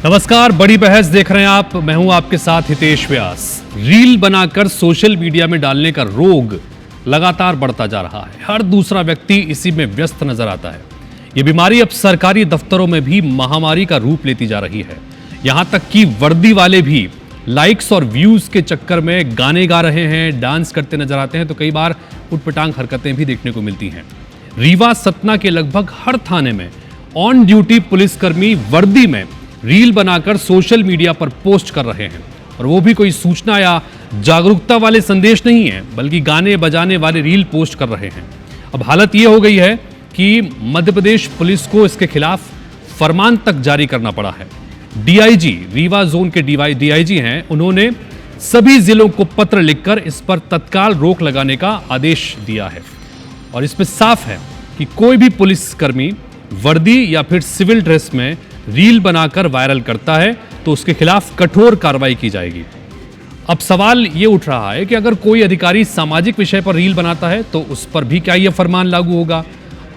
नमस्कार, बड़ी बहस देख रहे हैं आप। मैं हूं आपके साथ हितेश व्यास। रील बनाकर सोशल मीडिया में डालने का रोग लगातार बढ़ता जा रहा है। हर दूसरा व्यक्ति इसी में व्यस्त नजर आता है। यह बीमारी अब सरकारी दफ्तरों में भी महामारी का रूप लेती जा रही है। यहां तक कि वर्दी वाले भी लाइक्स और व्यूज के चक्कर में गाने गा रहे हैं, डांस करते नजर आते हैं, तो कई बार उटपटांग हरकतें भी देखने को मिलती हैं। रीवा सतना के लगभग हर थाने में ऑन ड्यूटी पुलिसकर्मी वर्दी में रील बनाकर सोशल मीडिया पर पोस्ट कर रहे हैं, और वो भी कोई सूचना या जागरूकता वाले संदेश नहीं है, बल्कि गाने बजाने वाले रील पोस्ट कर रहे हैं। अब हालत ये हो गई है कि मध्य प्रदेश पुलिस को इसके खिलाफ फरमान तक जारी करना पड़ा है। डीआईजी, रीवा जोन के डीआईजी हैं, उन्होंने सभी जिलों को पत्र लिखकर इस पर तत्काल रोक लगाने का आदेश दिया है। और इसमें साफ है कि कोई भी पुलिसकर्मी वर्दी या फिर सिविल ड्रेस में रील बनाकर वायरल करता है तो उसके खिलाफ कठोर कार्रवाई की जाएगी। अब सवाल ये उठ रहा है कि अगर कोई अधिकारी सामाजिक विषय पर रील बनाता है तो उस पर भी क्या यह फरमान लागू होगा?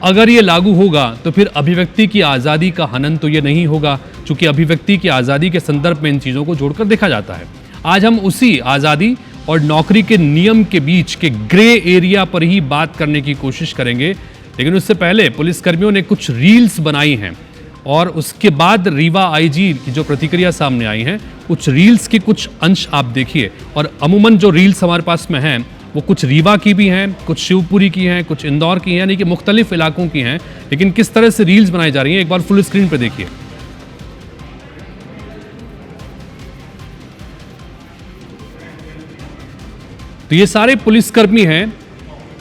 अगर ये लागू होगा तो फिर अभिव्यक्ति की आज़ादी का हनन तो ये नहीं होगा, क्योंकि अभिव्यक्ति की आज़ादी के संदर्भ में इन चीज़ों को जोड़कर देखा जाता है। आज हम उसी आज़ादी और नौकरी के नियम के बीच के ग्रे एरिया पर ही बात करने की कोशिश करेंगे। लेकिन उससे पहले पुलिसकर्मियों ने कुछ रील्स बनाई हैं, और उसके बाद रीवा आईजी की जो प्रतिक्रिया सामने आई है, कुछ रील्स के कुछ अंश आप देखिए। और अमूमन जो रील्स हमारे पास में हैं वो कुछ रीवा की भी हैं, कुछ शिवपुरी की हैं, कुछ इंदौर की हैं, यानी कि मुख्तलिफ इलाकों की हैं। लेकिन किस तरह से रील्स बनाई जा रही हैं, एक बार फुल स्क्रीन पे देखिए। तो ये सारे पुलिसकर्मी हैं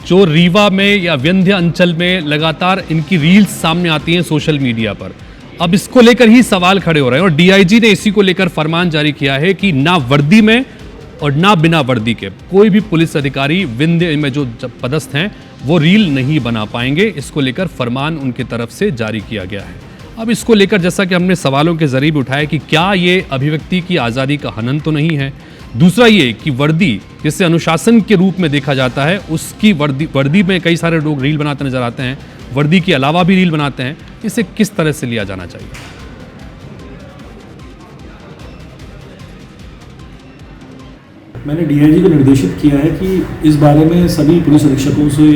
जो रीवा में या विंध्य अंचल में लगातार इनकी रील्स सामने आती हैं सोशल मीडिया पर। अब इसको लेकर ही सवाल खड़े हो रहे हैं, और डीआईजी ने इसी को लेकर फरमान जारी किया है कि ना वर्दी में और ना बिना वर्दी के कोई भी पुलिस अधिकारी विंध्य में जो पदस्थ हैं वो रील नहीं बना पाएंगे। इसको लेकर फरमान उनकी तरफ से जारी किया गया है। अब इसको लेकर जैसा कि हमने सवालों के जरिए भी उठाया कि क्या ये अभिव्यक्ति की आज़ादी का हनन तो नहीं है। दूसरा ये कि वर्दी जिसे अनुशासन के रूप में देखा जाता है, उसकी वर्दी में कई सारे लोग रील बनाते नजर आते हैं, वर्दी के अलावा भी रील बनाते हैं। इसे किस तरह से लिया जाना चाहिए? मैंने डीआईजी को निर्देशित किया है कि इस बारे में सभी पुलिस अधीक्षकों से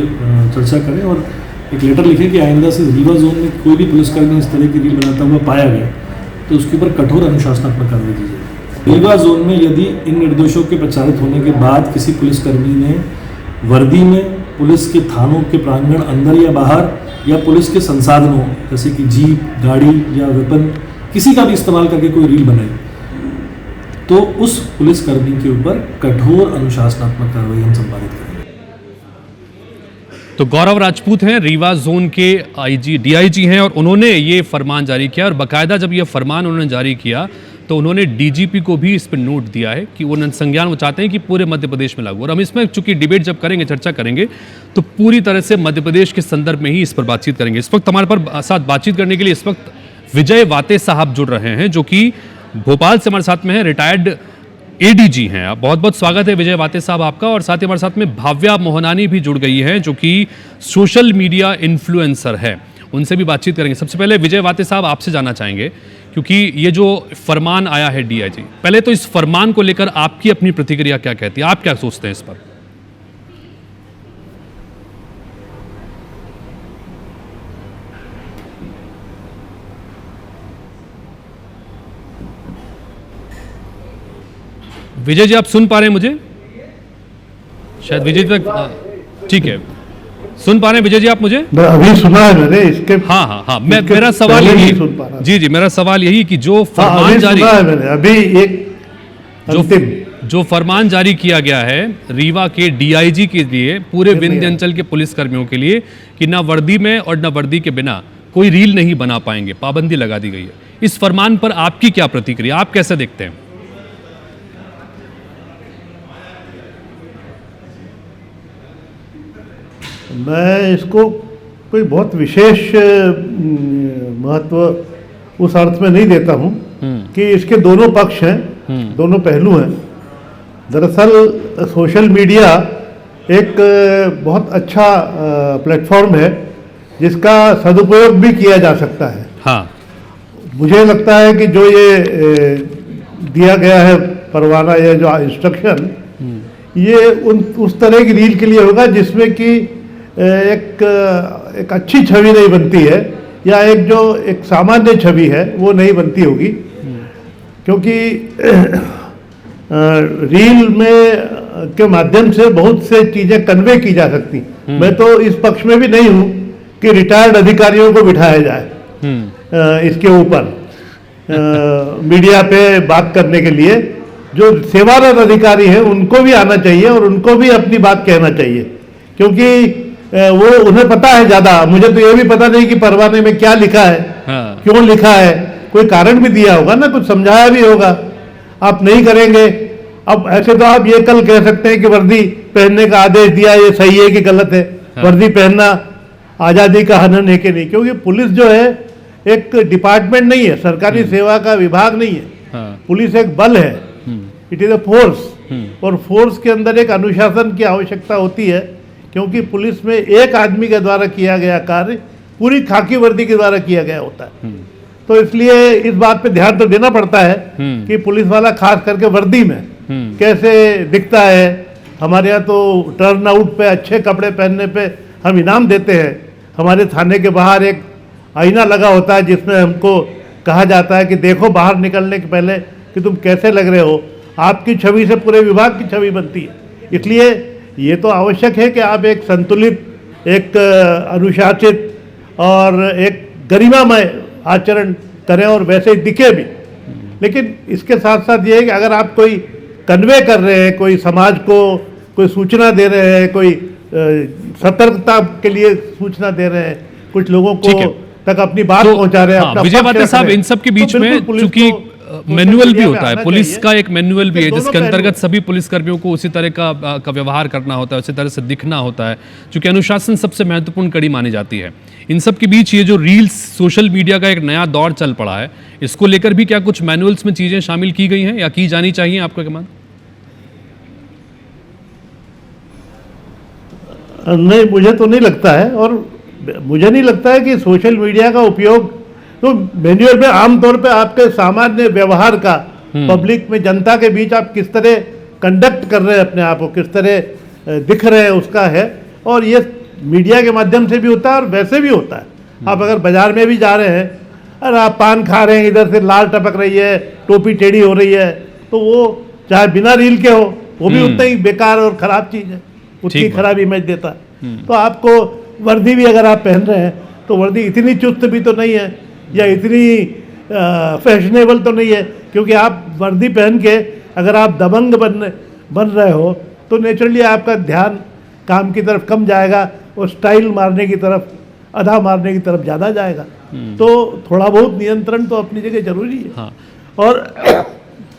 चर्चा करें और एक लेटर लिखें कि आइंदा से रीवा जोन में कोई भी पुलिसकर्मी इस तरह की रील बनाता हुआ पाया गया तो उसके ऊपर कठोर अनुशासनात्मक कार्रवाई की जाए। रीवा जोन में यदि इन निर्देशों के प्रचारित होने के बाद किसी पुलिसकर्मी ने वर्दी में पुलिस के थानों के प्रांगण अंदर या बाहर या पुलिस के संसाधनों जैसे कि जीप, गाड़ी या वेपन किसी का भी इस्तेमाल करके कोई रील बनाई तो उस पुलिसकर्मी के ऊपर कठोर अनुशासनात्मक कार्रवाई हम संपादित करेंगे। तो गौरव राजपूत हैं, रीवा जोन के डीआईजी हैं, और उन्होंने ये फरमान जारी किया। और बाकायदा जब ये फरमान उन्होंने जारी किया तो उन्होंने डीजीपी को भी इस पर नोट दिया है कि वो संज्ञान वो चाहते हैं कि पूरे मध्य प्रदेश में लागू। और हम इसमें चूंकि डिबेट जब करेंगे, चर्चा करेंगे, तो पूरी तरह से मध्य प्रदेश के संदर्भ में ही इस पर बातचीत करेंगे। इस वक्त हमारे पर साथ बातचीत करने के लिए इस वक्त विजय वाते साहब जुड़ रहे हैं, जो कि भोपाल से हमारे साथ में है, रिटायर्ड एडीजी हैं। आप बहुत बहुत स्वागत है विजय वाते साहब आपका। और साथ ही हमारे साथ में भाव्या मोहनानी भी जुड़ गई हैं, जो कि सोशल मीडिया इन्फ्लुएंसर है। उनसे भी बातचीत करेंगे। सबसे पहले विजय वाते साहब आपसे जानना चाहेंगे, क्योंकि ये जो फरमान आया है डीआईजी, पहले तो इस फरमान को लेकर आपकी अपनी प्रतिक्रिया क्या कहती है? आप क्या सोचते हैं इस पर? विजय जी, आप सुन पा रहे हैं मुझे? शायद विजय जी तक ठीक है, सुन पा रहे हैं विजय जी आप मुझे? अभी सुना है मैंने इसके। हाँ, मेरा सवाल यही, जी, मेरा सवाल यही कि जो फरमान जारी सुना है मैंने अभी एक जो फरमान जारी किया गया है रीवा के डीआईजी के लिए, पूरे विंध्य अंचल के पुलिसकर्मियों के लिए, कि ना वर्दी में और ना वर्दी के बिना कोई रील नहीं बना पाएंगे, पाबंदी लगा दी गई है। इस फरमान पर आपकी क्या प्रतिक्रिया, आप कैसे देखते हैं? मैं इसको कोई बहुत विशेष महत्व उस अर्थ में नहीं देता हूं कि इसके दोनों पक्ष हैं, दोनों पहलू हैं। दरअसल सोशल मीडिया एक बहुत अच्छा प्लेटफॉर्म है जिसका सदुपयोग भी किया जा सकता है। हाँ। मुझे लगता है कि जो ये दिया गया है परवाना या जो इंस्ट्रक्शन, ये उस तरह की रील के लिए होगा जिसमें कि एक अच्छी छवि नहीं बनती है, या एक सामान्य छवि है वो नहीं बनती होगी, क्योंकि रील में के माध्यम से बहुत से चीज़ें कन्वे की जा सकती। मैं तो इस पक्ष में भी नहीं हूँ कि रिटायर्ड अधिकारियों को बिठाया जाए इसके ऊपर मीडिया पे बात करने के लिए। जो सेवारत अधिकारी हैं उनको भी आना चाहिए और उनको भी अपनी बात कहना चाहिए, क्योंकि वो उन्हें पता है ज़्यादा। मुझे तो ये भी पता नहीं कि परवाने में क्या लिखा है, क्यों लिखा है, कोई कारण भी दिया होगा ना, कुछ समझाया भी होगा। आप नहीं करेंगे। अब ऐसे तो आप ये कल कह सकते हैं कि वर्दी पहनने का आदेश दिया, ये सही है कि गलत है, वर्दी पहनना आज़ादी का हनन है कि नहीं, क्योंकि पुलिस जो है एक डिपार्टमेंट नहीं है, सरकारी सेवा का विभाग नहीं है। पुलिस एक बल है, इट इज़ अ फोर्स, और फोर्स के अंदर एक अनुशासन की आवश्यकता होती है, क्योंकि पुलिस में एक आदमी के द्वारा किया गया कार्य पूरी खाकी वर्दी के द्वारा किया गया होता है। तो इसलिए इस बात पे ध्यान तो देना पड़ता है कि पुलिस वाला खास करके वर्दी में कैसे दिखता है। हमारे यहाँ तो टर्न आउट पे अच्छे कपड़े पहनने पे हम इनाम देते हैं। हमारे थाने के बाहर एक आईना लगा होता है जिसमें हमको कहा जाता है कि देखो बाहर निकलने के पहले कि तुम कैसे लग रहे हो। आपकी छवि से पूरे विभाग की छवि बनती है। इसलिए ये तो आवश्यक है कि आप एक संतुलित, एक अनुशासित और एक गरिमामय आचरण करें और वैसे ही दिखे भी। लेकिन इसके साथ साथ ये है कि अगर आप कोई कन्वे कर रहे हैं, कोई समाज को कोई सूचना दे रहे हैं, कोई सतर्कता के लिए सूचना दे रहे हैं, कुछ लोगों को तक अपनी बात पहुंचा रहे हैं। विजय बाटे साहब, इन सब के बीच में चूंकि मैनुअल भी होता है, पुलिस का एक मैनुअल भी है जिसके अंतर्गत सभी पुलिसकर्मियों को उसी तरह का व्यवहार करना होता है, उसी तरह से दिखना होता है, क्योंकि अनुशासन सबसे महत्वपूर्ण कड़ी मानी जाती है। इन सब के बीच ये जो रील्स, सोशल मीडिया का एक नया दौर चल पड़ा है, इसको लेकर भी क्या कुछ मैनुअल्स में चीजें शामिल की गई हैं या की जानी चाहिए, आपका क्या मानना? नहीं, मुझे तो नहीं लगता है, और मुझे नहीं लगता है कि सोशल मीडिया का उपयोग तो मैनुअल में आमतौर पे आपके सामान्य व्यवहार का, पब्लिक में, जनता के बीच आप किस तरह कंडक्ट कर रहे हैं अपने आप को, किस तरह दिख रहे हैं, उसका है। और ये मीडिया के माध्यम से भी होता है और वैसे भी होता है। आप अगर बाजार में भी जा रहे हैं और आप पान खा रहे हैं, इधर से लाल टपक रही है, टोपी टेढ़ी हो रही है, तो वो चाहे बिना रील के हो, वो भी उतना ही बेकार और ख़राब चीज़ है, उतनी खराब इमेज देता है। तो आपको वर्दी भी अगर आप पहन रहे हैं तो वर्दी इतनी चुस्त भी तो नहीं है या इतनी फैशनेबल तो नहीं है, क्योंकि आप वर्दी पहन के अगर आप दबंग बन रहे हो तो नेचुरली आपका ध्यान काम की तरफ कम जाएगा और स्टाइल मारने की तरफ, अदा मारने की तरफ ज़्यादा जाएगा। तो थोड़ा बहुत नियंत्रण तो अपनी जगह जरूरी है। हाँ। और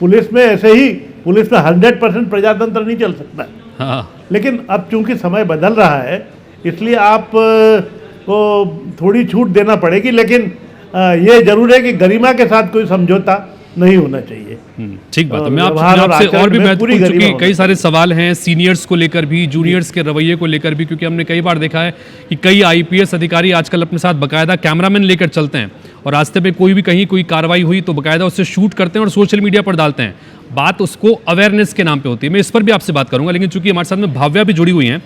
पुलिस में ऐसे ही, पुलिस में 100% प्रजातंत्र नहीं चल सकता। हाँ। लेकिन अब चूंकि समय बदल रहा है, इसलिए आप को थोड़ी छूट देना पड़ेगी, लेकिन ये जरूर है कि गरिमा के साथ कोई समझौता नहीं होना चाहिए। ठीक बात है। मैं आपसे और भी महत्वपूर्ण, क्योंकि कई सारे सवाल हैं सीनियर्स को लेकर भी, जूनियर्स के रवैये को लेकर भी, क्योंकि हमने कई बार देखा है कि कई आईपीएस अधिकारी आजकल अपने साथ बाकायदा कैमरामैन लेकर चलते हैं और रास्ते पे कोई भी कहीं कोई कार्रवाई हुई तो बाकायदा उससे शूट करते हैं और सोशल मीडिया पर डालते हैं। बात उसको अवेयरनेस के नाम पे होती है। मैं इस पर भी आपसे बात करूंगा, लेकिन चूंकि हमारे साथ में भाव्या भी जुड़ी हुई हैं,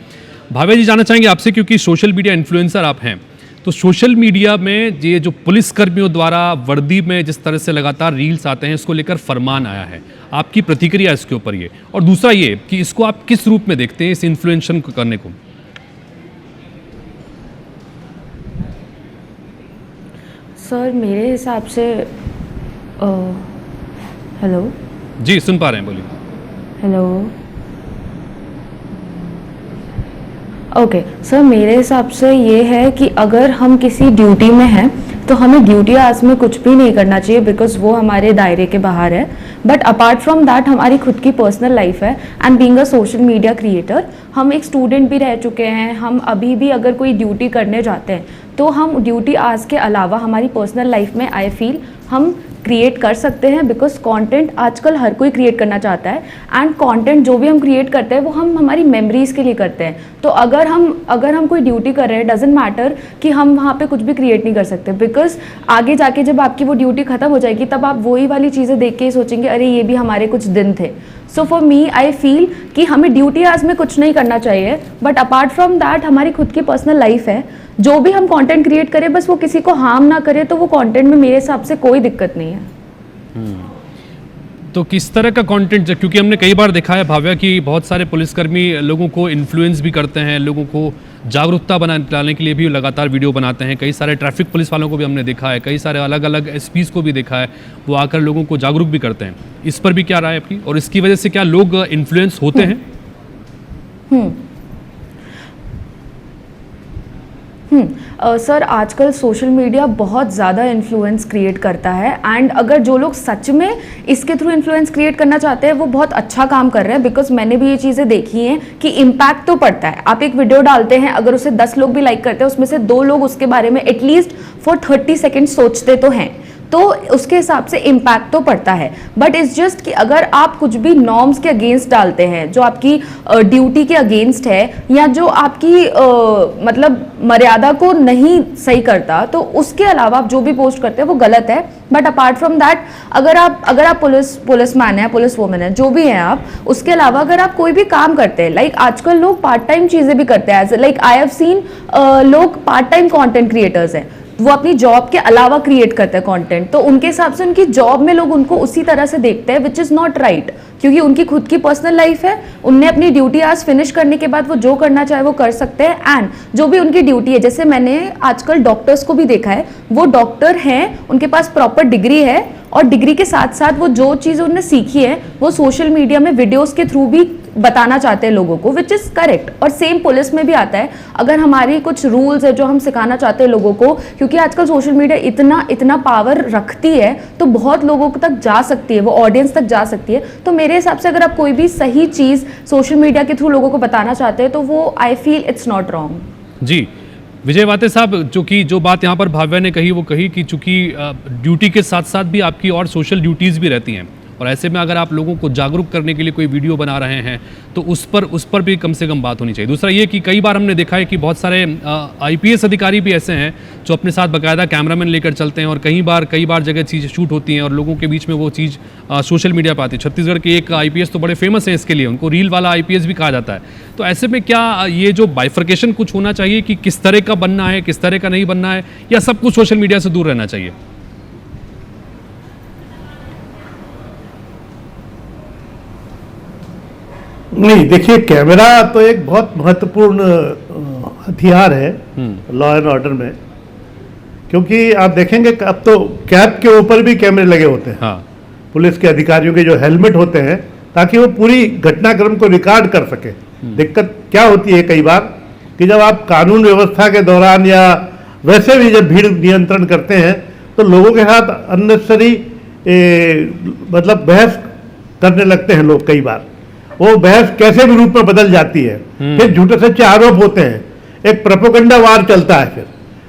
भाव्या जी जानना चाहेंगे आपसे, क्योंकि सोशल मीडिया इन्फ्लुएंसर आप हैं, तो सोशल मीडिया में ये जो पुलिसकर्मियों द्वारा वर्दी में जिस तरह से लगातार रील्स आते हैं, इसको लेकर फरमान आया है, आपकी प्रतिक्रिया इसके ऊपर ये, और दूसरा ये कि इसको आप किस रूप में देखते हैं, इस इन्फ्लुएंशन को करने को? सर मेरे हिसाब से हेलो जी, सुन पा रहे हैं, बोलिए। हेलो, ओके सर, मेरे हिसाब से ये है कि अगर हम किसी ड्यूटी में हैं तो हमें ड्यूटी आवर्स में कुछ भी नहीं करना चाहिए, बिकॉज वो हमारे दायरे के बाहर है। बट अपार्ट फ्रॉम दैट हमारी खुद की पर्सनल लाइफ है, and being a social media creator हम एक स्टूडेंट भी रह चुके हैं। हम अभी भी अगर कोई ड्यूटी करने जाते हैं तो हम ड्यूटी आवर्स के अलावा हमारी पर्सनल लाइफ में आई फील हम क्रिएट कर सकते हैं, बिकॉज कंटेंट आजकल हर कोई क्रिएट करना चाहता है, एंड कंटेंट जो भी हम क्रिएट करते हैं वो हम हमारी मेमोरीज के लिए करते हैं। तो अगर हम कोई ड्यूटी कर रहे हैं, डजेंट मैटर कि हम वहाँ पे कुछ भी क्रिएट नहीं कर सकते, बिकॉज आगे जाके जब आपकी वो ड्यूटी खत्म हो जाएगी तब आप वही वाली चीज़ें देख के सोचेंगे अरे ये भी हमारे कुछ दिन थे। So for me I feel कि हमें ड्यूटी आज में कुछ नहीं करना चाहिए, बट अपार्ट फ्रॉम दैट हमारी खुद की पर्सनल लाइफ है, जो भी हम कंटेंट क्रिएट करें बस वो किसी को हार्म ना करे, तो वो कंटेंट में मेरे हिसाब से कोई दिक्कत नहीं है। तो किस तरह का कंटेंट, क्योंकि हमने कई बार देखा है भाव्या कि बहुत सारे पुलिसकर्मी लोगों को इन्फ्लुएंस भी करते हैं, लोगों को जागरूकता डालने के लिए भी लगातार वीडियो बनाते हैं। कई सारे ट्रैफिक पुलिस वालों को भी हमने देखा है, कई सारे अलग अलग एसपीज को भी देखा है, वो आकर लोगों को जागरूक भी करते हैं। इस पर भी क्या राय है आपकी, और इसकी वजह से क्या लोग इन्फ्लुएंस होते हैं? सर आजकल सोशल मीडिया बहुत ज़्यादा इन्फ्लुएंस क्रिएट करता है, एंड अगर जो लोग सच में इसके थ्रू इन्फ्लुएंस क्रिएट करना चाहते हैं वो बहुत अच्छा काम कर रहे हैं, बिकॉज मैंने भी ये चीज़ें देखी हैं कि इम्पैक्ट तो पड़ता है। आप एक वीडियो डालते हैं, अगर उसे 10 लोग भी लाइक करते हैं उसमें से 2 लोग उसके बारे में एटलीस्ट फॉर 30 सेकेंड सोचते तो हैं, तो उसके हिसाब से इम्पैक्ट तो पड़ता है। बट इट्स जस्ट कि अगर आप कुछ भी नॉर्म्स के अगेंस्ट डालते हैं, जो आपकी ड्यूटी के अगेंस्ट है या जो आपकी मतलब मर्यादा को नहीं सही करता, तो उसके अलावा आप जो भी पोस्ट करते हैं वो गलत है। बट अपार्ट फ्रॉम दैट अगर आप पुलिसमैन है, पुलिस वुमेन है, जो भी हैं आप, उसके अलावा अगर आप कोई भी काम करते हैं, लाइक आजकल लोग पार्ट टाइम चीज़ें भी करते हैं, लाइक आई हैव सीन लोग पार्ट टाइम कॉन्टेंट क्रिएटर्स हैं, वो अपनी जॉब के अलावा क्रिएट करते हैं कंटेंट, तो उनके हिसाब से उनकी जॉब में लोग उनको उसी तरह से देखते हैं, विच इज़ नॉट राइट, क्योंकि उनकी खुद की पर्सनल लाइफ है, उनने अपनी ड्यूटी आज फिनिश करने के बाद वो जो करना चाहे वो कर सकते हैं। एंड जो भी उनकी ड्यूटी है, जैसे मैंने आजकल डॉक्टर्स को भी देखा है, वो डॉक्टर हैं, उनके पास प्रॉपर डिग्री है, और डिग्री के साथ साथ वो जो चीज़ उन्होंने सीखी है वो सोशल मीडिया में वीडियोस के थ्रू भी बताना चाहते हैं लोगों को, विच इज़ करेक्ट। और सेम पुलिस में भी आता है, अगर हमारी कुछ रूल्स है जो हम सिखाना चाहते हैं लोगों को, क्योंकि आजकल सोशल मीडिया इतना पावर रखती है तो बहुत लोगों तक जा सकती है, वो ऑडियंस तक जा सकती है। तो मेरे हिसाब से अगर आप कोई भी सही चीज़ सोशल मीडिया के थ्रू लोगों को बताना चाहते हैं तो वो I feel it's not wrong. जी विजय वाते साहब, जो बात यहाँ पर भाव्या ने कही वो कही कि चूंकि ड्यूटी के साथ साथ भी आपकी और सोशल ड्यूटीज़ भी रहती हैं, और ऐसे में अगर आप लोगों को जागरूक करने के लिए कोई वीडियो बना रहे हैं तो उस पर भी कम से कम बात होनी चाहिए। दूसरा ये कि कई बार हमने देखा है कि बहुत सारे आईपीएस अधिकारी भी ऐसे हैं जो अपने साथ बाकायदा कैमरामैन लेकर चलते हैं, और कई बार जगह चीज़ें शूट होती हैं और लोगों के बीच में वो चीज़ सोशल मीडिया पर आती है। छत्तीसगढ़ के एक आईपीएस तो बड़े फेमस हैं इसके लिए, उनको रील वाला आईपीएस भी कहा जाता है। तो ऐसे में क्या ये जो बाइफर्केशन कुछ होना चाहिए कि किस तरह का बनना है, किस तरह का नहीं बनना है, या सब कुछ सोशल मीडिया से दूर रहना चाहिए? नहीं, देखिए कैमरा तो एक बहुत महत्वपूर्ण हथियार है लॉ एंड ऑर्डर में, क्योंकि आप देखेंगे अब तो कैब के ऊपर भी कैमरे लगे होते हैं। हाँ। पुलिस के अधिकारियों के जो हेलमेट होते हैं, ताकि वो पूरी घटनाक्रम को रिकॉर्ड कर सके। दिक्कत क्या होती है कई बार कि जब आप कानून व्यवस्था के दौरान या वैसे भी जब भीड़ नियंत्रण करते हैं तो लोगों के साथ अननेसेसरी मतलब बहस करने लगते हैं लोग। कई बार वो बहस कैसे भी रूप में बदल जाती है, फिर झूठे सच्चे आरोप होते हैं, एक प्रोपेगेंडा वार चलता है। फिर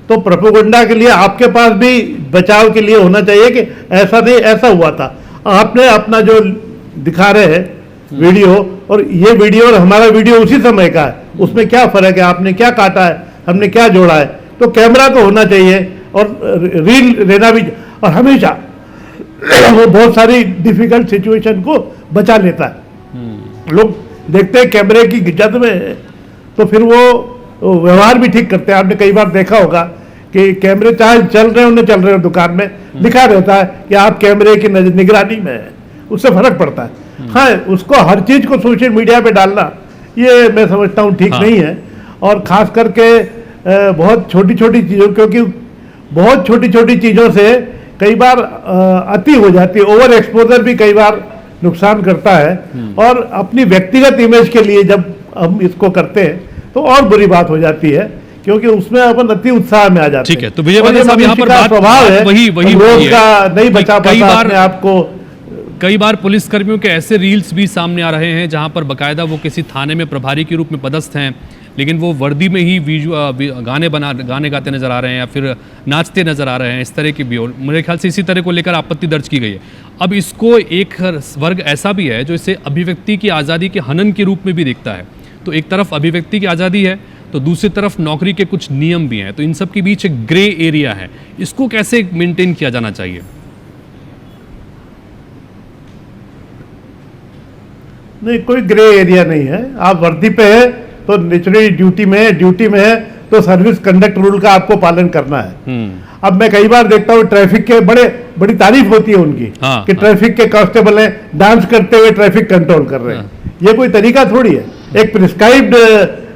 तो प्रोपेगेंडा के लिए आपके पास भी बचाव के लिए होना चाहिए कि ऐसा नहीं, ऐसा हुआ था। आपने अपना जो दिखा रहे हैं वीडियो, और ये वीडियो और हमारा वीडियो उसी समय का है, उसमें क्या फर्क है, आपने क्या काटा है, हमने क्या जोड़ा है। तो कैमरा तो होना चाहिए, और रील लेना भी, और हमेशा वो बहुत सारी डिफिकल्ट सिचुएशन को बचा लेता है। लोग देखते हैं कैमरे की जद में, तो फिर वो व्यवहार भी ठीक करते हैं। आपने कई बार देखा होगा कि कैमरे चाहे चल रहे हो दुकान में लिखा रहता है कि आप कैमरे की निगरानी में है, उससे फर्क पड़ता है। हाँ, उसको हर चीज को सोशल मीडिया पे डालना ये मैं समझता हूँ ठीक नहीं है, और खास करके बहुत छोटी छोटी चीज़ों, क्योंकि बहुत छोटी छोटी चीज़ों से कई बार अति हो जाती है, ओवर एक्सपोजर भी कई बार नुकसान करता है। और अपनी व्यक्तिगत इमेज के लिए जब हम इसको करते हैं तो और बुरी बात हो जाती है, क्योंकि उसमें अपन अति उत्साह में आ जाते हैं। ठीक है, तो विजय वाते साहब यहाँ पर बात स्वभाव है, वही रोज का नहीं बचा पाता अपने आप को कई बार पुलिस कर्मियों के ऐसे रील्स भी सामने आ रहे हैं जहां पर बकायदा वो किसी थाने में प्रभारी के रूप में पदस्थ हैं, लेकिन वो वर्दी में ही गाने गाते नजर आ रहे हैं या फिर नाचते नजर आ रहे हैं। इस तरह की भी, और मेरे ख्याल से इसी तरह को लेकर आपत्ति दर्ज की गई है। अब इसको एक वर्ग ऐसा भी है जो इसे अभिव्यक्ति की आज़ादी के हनन के रूप में भी देखता है। तो एक तरफ अभिव्यक्ति की आज़ादी है तो दूसरी तरफ नौकरी के कुछ नियम भी हैं, तो इन सब के बीच एक ग्रे एरिया है। इसको कैसे मेंटेन किया जाना चाहिए? नहीं, कोई ग्रे एरिया नहीं है। आप वर्दी पे है तो नेचुरली ड्यूटी में है, ड्यूटी में है तो सर्विस कंडक्ट रूल का आपको पालन करना है। अब मैं कई बार देखता हूँ ट्रैफिक के बड़ी तारीफ होती है उनकी कि ट्रैफिक के कांस्टेबल हैं, डांस करते हुए ट्रैफिक कंट्रोल कर रहे हैं। ये कोई तरीका थोड़ी है। एक प्रिस्क्राइब्ड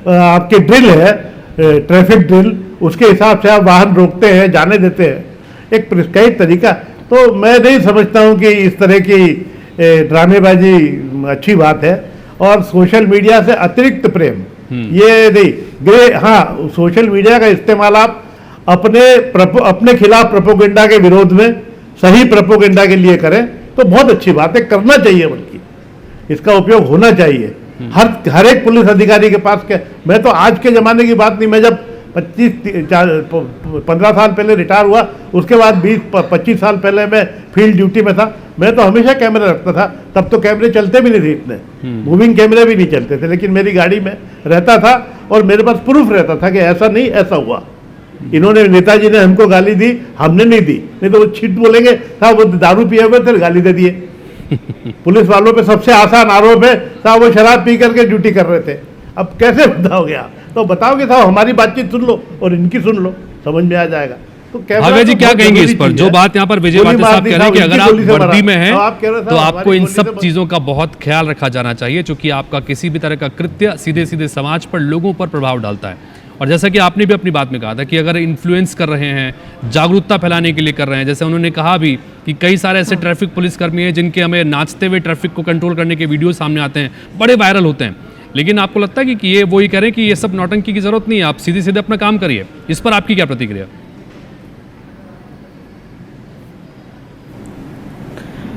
आपकी ड्रिल है, ट्रैफिक ड्रिल, उसके हिसाब से आप वाहन रोकते हैं, जाने देते हैं, एक प्रिस्क्राइब्ड तरीका। तो मैं नहीं समझता हूँ कि इस तरह की ड्रामेबाजी अच्छी बात है। और सोशल मीडिया से अतिरिक्त प्रेम, ये नहीं ग्रे। हाँ, सोशल मीडिया का इस्तेमाल आप अपने खिलाफ प्रोपोगेंडा के विरोध में, सही प्रोपोगेंडा के लिए करें तो बहुत अच्छी बात है, करना चाहिए, बल्कि इसका उपयोग होना चाहिए। हर एक पुलिस अधिकारी के पास क्या, मैं तो आज के ज़माने की बात नहीं, मैं जब 15 साल पहले रिटायर हुआ, उसके बाद 20-25 साल पहले मैं फील्ड ड्यूटी में था, मैं तो हमेशा कैमरा रखता था। तब तो कैमरे चलते भी नहीं थे इतने, मूविंग कैमरे भी नहीं चलते थे, लेकिन मेरी गाड़ी में रहता था और मेरे पास प्रूफ रहता था कि ऐसा नहीं, ऐसा हुआ। इन्होंने, नेताजी ने हमको गाली दी, हमने नहीं दी, नहीं तो वो छिट बोलेंगे साहब वो दारू पिए हुए थे, गाली दे दिए। पुलिस वालों पे सबसे आसान आरोप है साहब वो शराब पी करके ड्यूटी कर रहे थे। अब कैसे बताओगे आप? तो बताओगे साहब हमारी बातचीत सुन लो और इनकी सुन लो, समझ में आ जाएगा। तो भावे जी क्या कहेंगे इस पर? जो बात यहाँ पर विजय वाते साहब कह रहे हैं कि अगर आप वर्दी में हैं तो आपको इन सब चीजों का बहुत ख्याल रखा जाना चाहिए, क्योंकि आपका किसी भी तरह का कृत्य सीधे सीधे समाज पर, लोगों पर प्रभाव डालता है। और जैसा कि आपने भी अपनी बात में कहा था कि अगर इन्फ्लुएंस कर रहे हैं, जागरूकता फैलाने के लिए कर रहे हैं, जैसे उन्होंने कहा भी कि कई सारे ऐसे ट्रैफिक पुलिसकर्मी हैं जिनके हमें नाचते हुए ट्रैफिक को कंट्रोल करने के वीडियो सामने आते हैं, बड़े वायरल होते हैं। लेकिन आपको लगता है कि ये वही कह रहे हैं कि ये सब नौटंकी की जरूरत नहीं है, आप सीधे सीधे अपना काम करिए। इस पर आपकी क्या प्रतिक्रिया?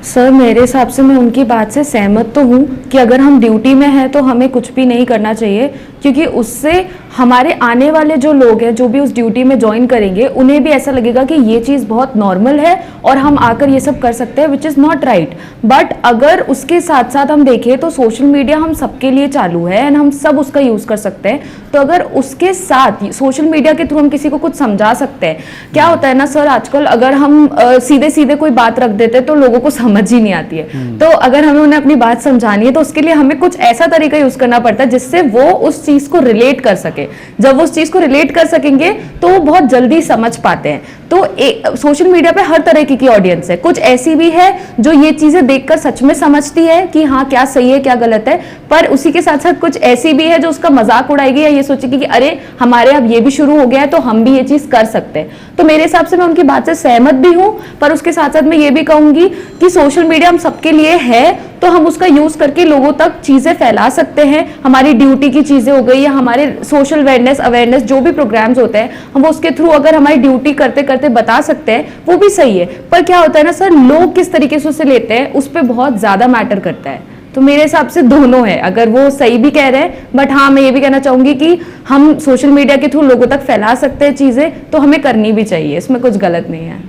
सर मेरे हिसाब से मैं उनकी बात से सहमत तो हूँ कि अगर हम ड्यूटी में हैं तो हमें कुछ भी नहीं करना चाहिए, क्योंकि उससे हमारे आने वाले जो लोग हैं, जो भी उस ड्यूटी में ज्वाइन करेंगे, उन्हें भी ऐसा लगेगा कि ये चीज़ बहुत नॉर्मल है और हम आकर ये सब कर सकते हैं, which is not right. But अगर उसके साथ साथ हम देखें तो सोशल मीडिया हम सबके लिए चालू है एंड हम सब उसका यूज़ कर सकते हैं। तो अगर उसके साथ सोशल मीडिया के थ्रू हम किसी को कुछ समझा सकते हैं, क्या होता है ना सर, आजकल अगर हम सीधे सीधे कोई बात रख देते हैं तो लोगों को समझ ही नहीं आती है। तो अगर हमें उन्हें अपनी बात समझानी है तो उसके लिए हमें कुछ ऐसा तरीका यूज करना पड़ता है जिससे वो उस चीज को रिलेट कर सके। जब वो उस चीज को रिलेट कर सकेंगे तो वो बहुत जल्दी समझ पाते हैं। तो सोशल मीडिया पे हर तरह की ऑडियंस है, कुछ ऐसी भी है जो ये चीजें देखकर सच में समझती है कि हाँ क्या सही है क्या गलत है, पर उसी के साथ साथ कुछ ऐसी भी है जो उसका मजाक उड़ाएगी या ये सोचेगी कि अरे हमारे अब ये भी शुरू हो गया है तो हम भी ये चीज कर सकते हैं। तो मेरे हिसाब से मैं उनकी बात से सहमत भी हूँ, पर उसके साथ साथ मैं ये भी कहूंगी कि सोशल मीडिया हम सबके लिए है तो हम उसका यूज करके लोगों तक चीजें फैला सकते हैं। हमारी ड्यूटी की चीजें हो गई या हमारे सोशल अवेयरनेस जो भी प्रोग्राम्स होते हैं हम उसके थ्रू अगर हमारी ड्यूटी करते करते बता सकते हैं, वो भी सही है। पर क्या होता है ना सर, लोग किस तरीके से उसे लेते हैं उस पर बहुत ज्यादा मैटर करता है। तो मेरे हिसाब से दोनों है, अगर वो सही भी कह रहे हैं, बट हाँ मैं ये भी कहना चाहूंगी कि हम सोशल मीडिया के थ्रू लोगों तक फैला सकते हैं चीजें, तो हमें करनी भी चाहिए, इसमें कुछ गलत नहीं है।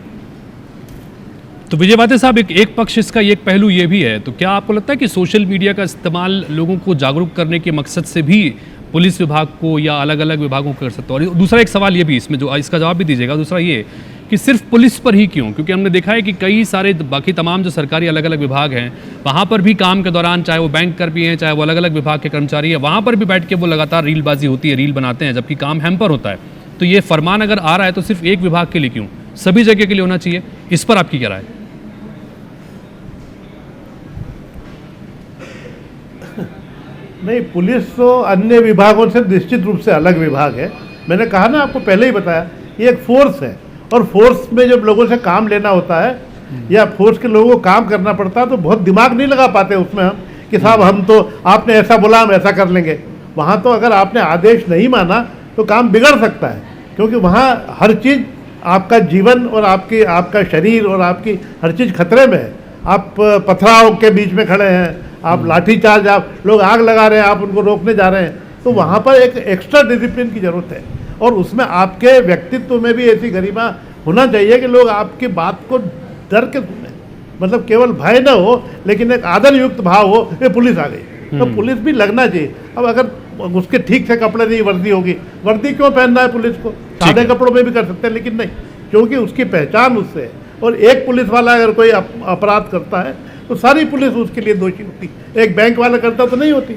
तो विजय वाते साहब, एक पक्ष इसका एक पहलू ये भी है, तो क्या आपको लगता है कि सोशल मीडिया का इस्तेमाल लोगों को जागरूक करने के मकसद से भी पुलिस विभाग को या अलग अलग विभागों को कर सकता है? और दूसरा एक सवाल ये भी इसमें, जो इसका जवाब भी दीजिएगा, दूसरा ये कि सिर्फ पुलिस पर ही क्यों? क्योंकि हमने देखा है कि कई सारे बाकी तमाम जो सरकारी अलग अलग विभाग हैं वहाँ पर भी काम के दौरान, चाहे वो बैंक कर्मी हैं, चाहे वो अलग अलग विभाग के कर्मचारी हैं, वहाँ पर भी बैठ के वो लगातार रीलबाजी होती है, रील बनाते हैं, जबकि काम हैम्पर होता है। तो ये फरमान अगर आ रहा है तो सिर्फ एक विभाग के लिए क्यों, सभी जगह के लिए होना चाहिए? इस पर आपकी क्या राय है? नहीं, पुलिस तो अन्य विभागों से निश्चित रूप से अलग विभाग है। मैंने कहा ना, आपको पहले ही बताया, ये एक फोर्स है और फोर्स में जब लोगों से काम लेना होता है या फोर्स के लोगों को काम करना पड़ता है तो बहुत दिमाग नहीं लगा पाते उसमें हम कि साहब हम तो आपने ऐसा बोला हम ऐसा कर लेंगे। वहाँ तो अगर आपने आदेश नहीं माना तो काम बिगड़ सकता है, क्योंकि वहाँ हर चीज़, आपका जीवन और आपका शरीर और आपकी हर चीज़ खतरे में है। आप पथराव के बीच में खड़े हैं, आप लाठीचार्ज, आप लोग आग लगा रहे हैं, आप उनको रोकने जा रहे हैं, तो वहाँ पर एक एक्स्ट्रा डिसिप्लिन की जरूरत है। और उसमें आपके व्यक्तित्व में भी ऐसी गरिमा होना चाहिए कि लोग आपकी बात को डर के सुने, मतलब केवल भय न हो लेकिन एक आदर युक्त भाव हो, ये पुलिस आ गई तो पुलिस भी लगना चाहिए। अब अगर उसके ठीक से कपड़े नहीं, वर्दी होगी, वर्दी क्यों पहनना है पुलिस को? सादे कपड़ों में भी कर सकते हैं, लेकिन नहीं, क्योंकि उसकी पहचान उससे है। और एक पुलिस वाला अगर कोई अपराध करता है तो सारी पुलिस उसके लिए दोषी होती, एक बैंक वाला करता तो नहीं होती।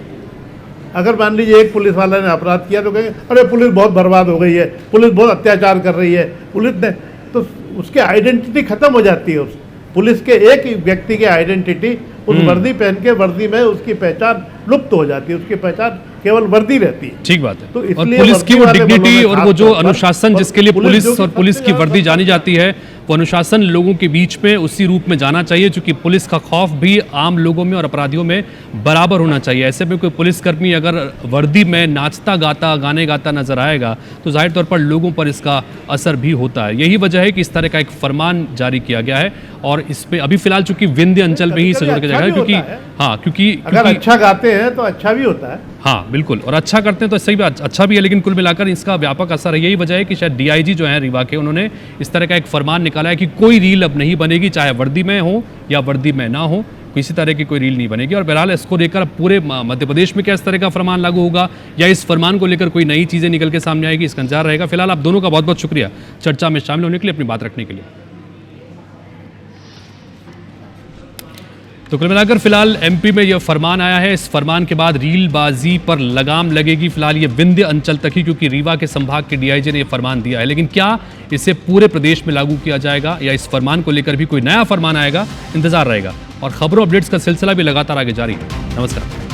अगर मान लीजिए एक पुलिस वाला ने अपराध किया तो कहेंगे अरे पुलिस बहुत बर्बाद हो गई है, पुलिस बहुत अत्याचार कर रही है, पुलिस ने, तो उसकी आइडेंटिटी खत्म हो जाती है। उस पुलिस के एक व्यक्ति की आइडेंटिटी उस वर्दी पहन के, वर्दी में उसकी पहचान लुप्त हो जाती है, उसकी पहचान केवल वर्दी रहती है। ठीक बात है। तो और इसलिए पुलिस की वो वर्दी वाले डिग्निटी बलों में और वो जो खास तौर पर, अनुशासन जिसके लिए और पुलिस जो और कि पुलिस की सबसे वर्दी ज्यादा जानी जाती है, वो अनुशासन लोगों के बीच में उसी रूप में जाना चाहिए, क्योंकि पुलिस का खौफ भी आम लोगों में और अपराधियों में बराबर होना चाहिए। ऐसे में कोई पुलिसकर्मी अगर वर्दी में नाचता गाता, गाने गाता नजर आएगा तो जाहिर तौर पर लोगों पर इसका असर भी होता है। यही वजह है कि इस तरह का एक फरमान जारी किया गया है और इस पे अभी फिलहाल चूंकि विंध्य अंचल में ही इसे जोड़ के जाएगा, क्योंकि हाँ, क्योंकि अगर अच्छा गाते हैं तो अच्छा भी होता है। हाँ बिल्कुल, और अच्छा करते हैं तो सही बात, अच्छा भी है, लेकिन कुल मिलाकर इसका व्यापक असर है। यही वजह है कि शायद डीआईजी जो है रीवा के, उन्होंने इस तरह का एक फरमान निकाला है कि कोई रील अब नहीं बनेगी, चाहे वर्दी में हो या वर्दी में ना हो, किसी तरह की कोई रील नहीं बनेगी। और बहरहाल इसको लेकर पूरे मध्य प्रदेश में क्या इस तरह का फरमान लागू होगा या इस फरमान को लेकर कोई नई चीज़ें निकल के सामने आएगी, इसका इंतजार रहेगा। फिलहाल आप दोनों का बहुत बहुत शुक्रिया चर्चा में शामिल होने के लिए, अपनी बात रखने के लिए। तो कुल मिलाकर फिलहाल एमपी में यह फरमान आया है। इस फरमान के बाद रीलबाजी पर लगाम लगेगी। फिलहाल ये विंध्य अंचल तक ही, क्योंकि रीवा के संभाग के डीआईजी ने यह फरमान दिया है, लेकिन क्या इसे पूरे प्रदेश में लागू किया जाएगा या इस फरमान को लेकर भी कोई नया फरमान आएगा, इंतजार रहेगा। और खबरों अपडेट्स का सिलसिला भी लगातार आगे जारी है। नमस्कार।